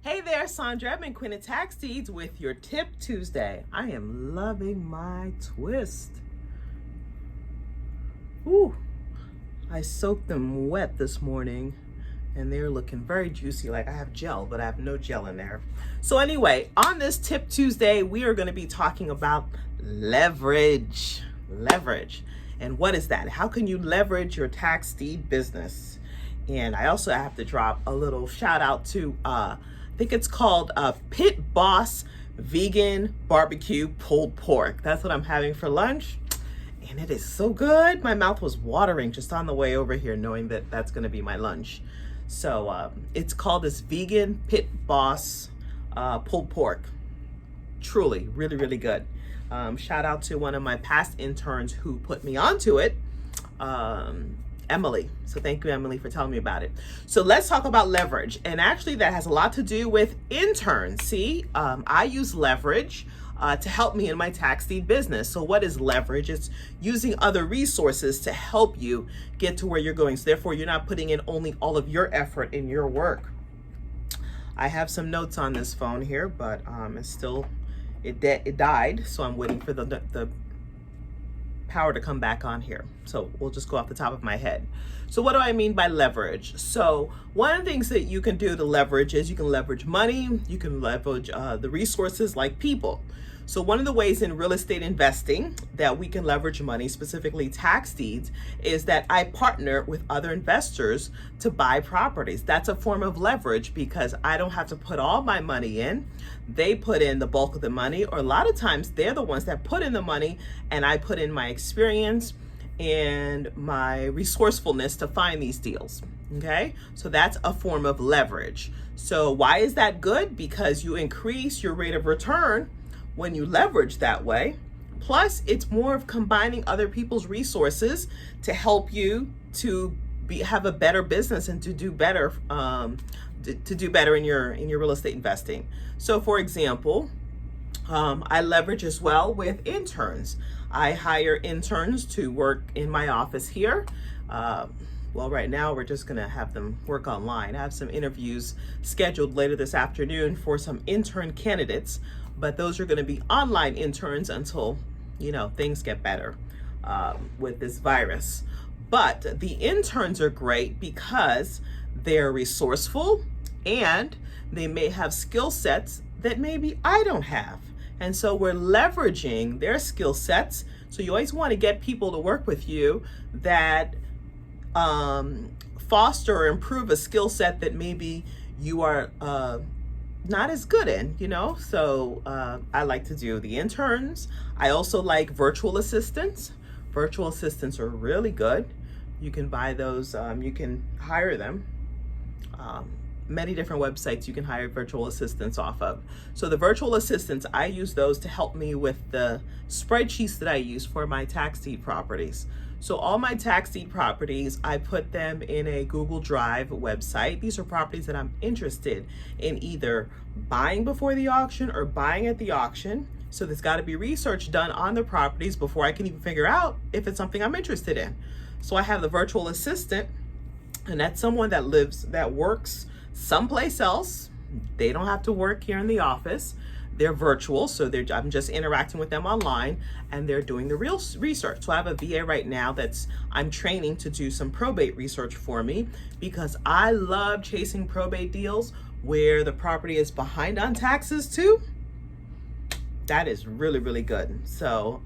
Hey there, Sandra. I'm in Quinn Tax Deeds with your Tip Tuesday. I am loving my twist. Ooh, I soaked them wet this morning and they're looking very juicy. Like I have gel, but I have no gel in there. So anyway, on this Tip Tuesday, we are going to be talking about leverage. Leverage. And what is that? How can you leverage your tax deed business? And I also have to drop a little shout out to I think it's called Pit Boss Vegan Barbecue Pulled Pork. That's what I'm having for lunch. And it is so good. My mouth was watering just on the way over here, knowing that that's going to be my lunch. So it's called this Vegan Pit Boss Pulled Pork. Truly, really, really good. Shout out to one of my past interns who put me onto it. Emily. So thank you, Emily, for telling me about it. So let's talk about leverage. And actually that has a lot to do with interns. See, I use leverage to help me in my tax deed business. So what is leverage? It's using other resources to help you get to where you're going. So therefore you're not putting in only all of your effort in your work. I have some notes on this phone here, but it's still, it died. So I'm waiting for the power to come back on here. So we'll just go off the top of my head. So what do I mean by leverage? So one of the things that you can do to leverage is you can leverage money, you can leverage the resources like people. So one of the ways in real estate investing that we can leverage money, specifically tax deeds, is that I partner with other investors to buy properties. That's a form of leverage because I don't have to put all my money in. They put in the bulk of the money, or a lot of times they're the ones that put in the money and I put in my experience and my resourcefulness to find these deals. Okay, so that's a form of leverage. So why is that good? Because you increase your rate of return when you leverage that way. Plus, it's more of combining other people's resources to help you to have a better business and to do better in your real estate investing. So, for example, I leverage as well with interns. I hire interns to work in my office here. Well, right now we're just gonna have them work online. I have some interviews scheduled later this afternoon for some intern candidates, but those are gonna be online interns until, things get better with this virus. But the interns are great because they're resourceful and they may have skill sets that maybe I don't have. And so we're leveraging their skill sets. So you always want to get people to work with you that foster or improve a skill set that maybe you are not as good in, So I like to do the interns. I also like virtual assistants. Virtual assistants are really good. You can buy those, you can hire them. Many different websites you can hire virtual assistants off of. So the virtual assistants, I use those to help me with the spreadsheets that I use for my tax deed properties. So all my tax deed properties, I put them in a Google Drive website. These are properties that I'm interested in either buying before the auction or buying at the auction. So there's got to be research done on the properties before I can even figure out if it's something I'm interested in. So I have the virtual assistant, and that's someone that works someplace else. They don't have to work here in the office. They're virtual, so I'm just interacting with them online, and they're doing the real research. So I have a VA right now I'm training to do some probate research for me because I love chasing probate deals where the property is behind on taxes too. That is really, really good. So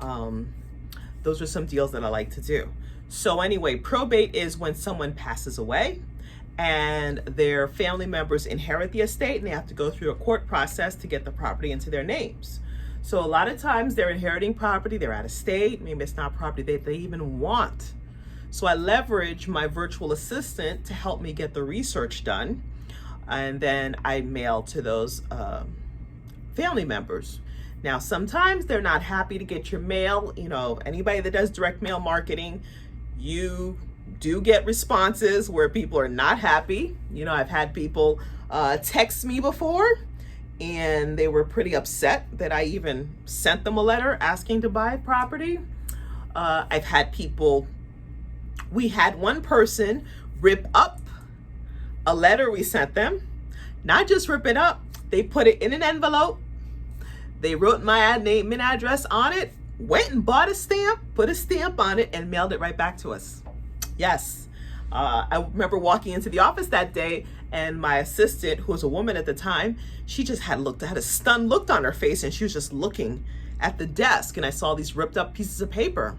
those are some deals that I like to do. So anyway, probate is when someone passes away and their family members inherit the estate and they have to go through a court process to get the property into their names. So a lot of times they're inheriting property, they're out of state, maybe it's not property that they even want. So I leverage my virtual assistant to help me get the research done. And then I mail to those family members. Now, sometimes they're not happy to get your mail. Anybody that does direct mail marketing, you do get responses where people are not happy. I've had people text me before and they were pretty upset that I even sent them a letter asking to buy property. I've had people, we had one person rip up a letter we sent them Not just rip it up, they put it in an envelope. They wrote my name and address on it, went and bought a stamp, put a stamp on it, and mailed it right back to us. Yes. I remember walking into the office that day, and my assistant, who was a woman at the time, she just had a stunned look on her face, and she was just looking at the desk, and I saw these ripped up pieces of paper.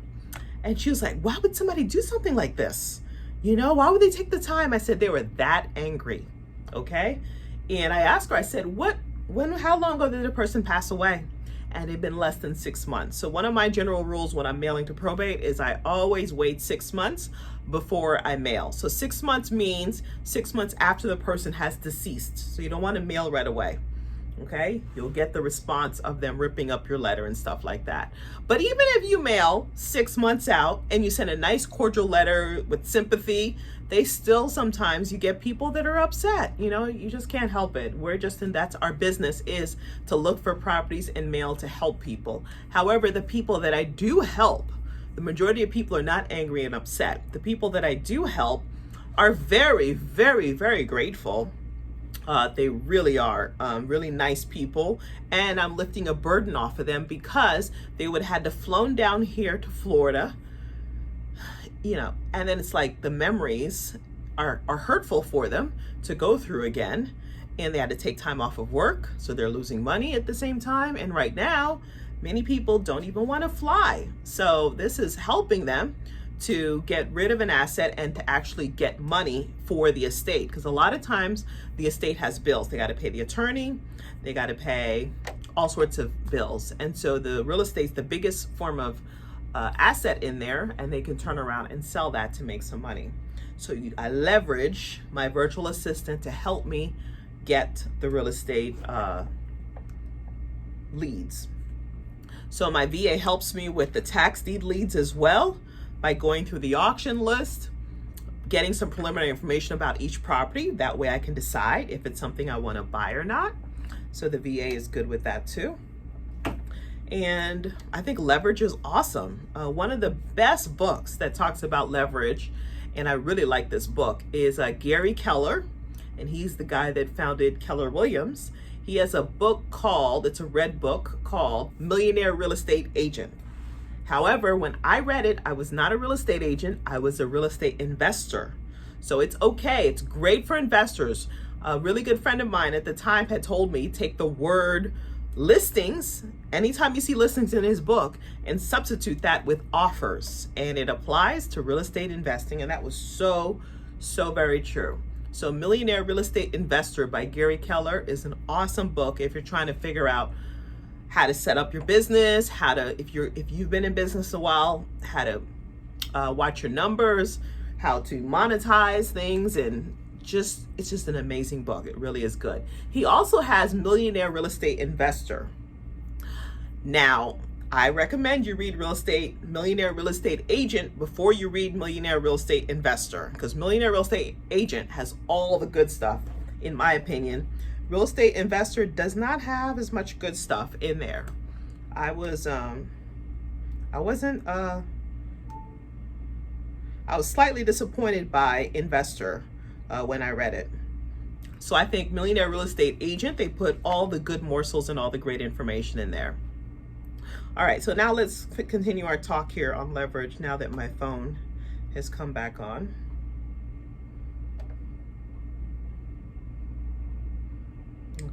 And she was like, why would somebody do something like this? You know, why would they take the time? I said, they were that angry, okay? And I asked her, I said, how long ago did the person pass away? And it'd been less than 6 months. So one of my general rules when I'm mailing to probate is I always wait 6 months before I mail. So 6 months means 6 months after the person has deceased. So you don't want to mail right away. Okay, you'll get the response of them ripping up your letter and stuff like that. But even if you mail 6 months out and you send a nice cordial letter with sympathy, they still sometimes, you get people that are upset. You know, you just can't help it. That's our business, is to look for properties and mail to help people. However, the people that I do help, the majority of people are not angry and upset. The people that I do help are very, very, very grateful. They really are really nice people, and I'm lifting a burden off of them because they would have had to flown down here to Florida, you know, and then it's like the memories are hurtful for them to go through again, and they had to take time off of work, so they're losing money at the same time. And right now, many people don't even want to fly, so this is helping them to get rid of an asset and to actually get money for the estate. Because a lot of times the estate has bills. They got to pay the attorney, they got to pay all sorts of bills. And so the real estate's the biggest form of asset in there, and they can turn around and sell that to make some money. So I leverage my virtual assistant to help me get the real estate leads. So my VA helps me with the tax deed leads as well, by going through the auction list, getting some preliminary information about each property. That way I can decide if it's something I want to buy or not. So the VA is good with that too. And I think leverage is awesome. One of the best books that talks about leverage, and I really like this book, is Gary Keller, and he's the guy that founded Keller Williams. He has a book called, it's a red book called Millionaire Real Estate Agent. However, when I read it, I was not a real estate agent. I was a real estate investor. So it's okay. It's great for investors. A really good friend of mine at the time had told me, take the word listings, anytime you see listings in his book, and substitute that with offers. And it applies to real estate investing. And that was so very true. So Millionaire Real Estate Investor by Gary Keller is an awesome book if you're trying to figure out how to set up your business, if you've been in business a while, how to watch your numbers, how to monetize things, and it's just an amazing book. It really is good. He also has Millionaire Real Estate Investor. Now, I recommend you read Millionaire Real Estate Agent before you read Millionaire Real Estate Investor, because Millionaire Real Estate Agent has all the good stuff, in my opinion. Real Estate Investor does not have as much good stuff in there. I was slightly disappointed by Investor when I read it. So I think Millionaire Real Estate Agent, they put all the good morsels and all the great information in there. All right, so now let's continue our talk here on leverage now that my phone has come back on.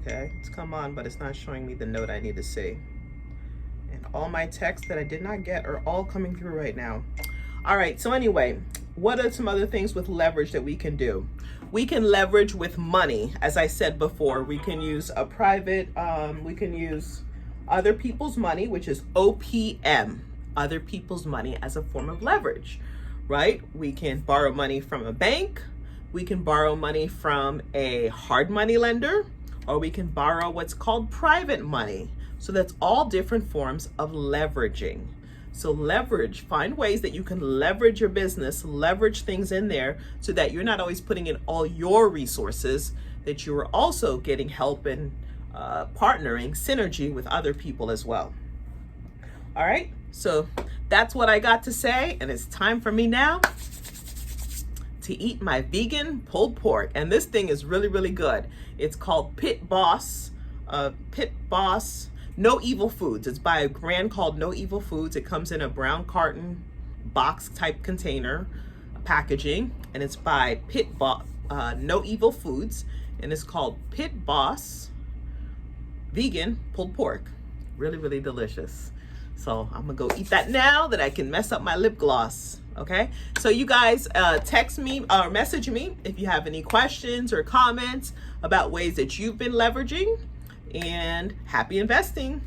Okay, it's come on, but it's not showing me the note I need to see. And all my texts that I did not get are all coming through right now. All right, so anyway, what are some other things with leverage that we can do? We can leverage with money. As I said before, we can use a private, we can use other people's money, which is OPM, other people's money, as a form of leverage, right? We can borrow money from a bank. We can borrow money from a hard money lender, or we can borrow what's called private money. So that's all different forms of leveraging. So leverage, find ways that you can leverage your business, leverage things in there so that you're not always putting in all your resources, that you are also getting help and partnering, synergy with other people as well. All right, so that's what I got to say, and it's time for me now to to eat my vegan pulled pork. And this thing is really, really good. It's called Pit Boss No Evil Foods. It's by a brand called No Evil Foods. It comes in a brown carton box type container packaging, and it's by No Evil Foods, and it's called Pit Boss Vegan Pulled Pork. Really, really delicious. So I'm gonna go eat that now that I can mess up my lip gloss. Okay, so you guys text me or message me if you have any questions or comments about ways that you've been leveraging, and happy investing.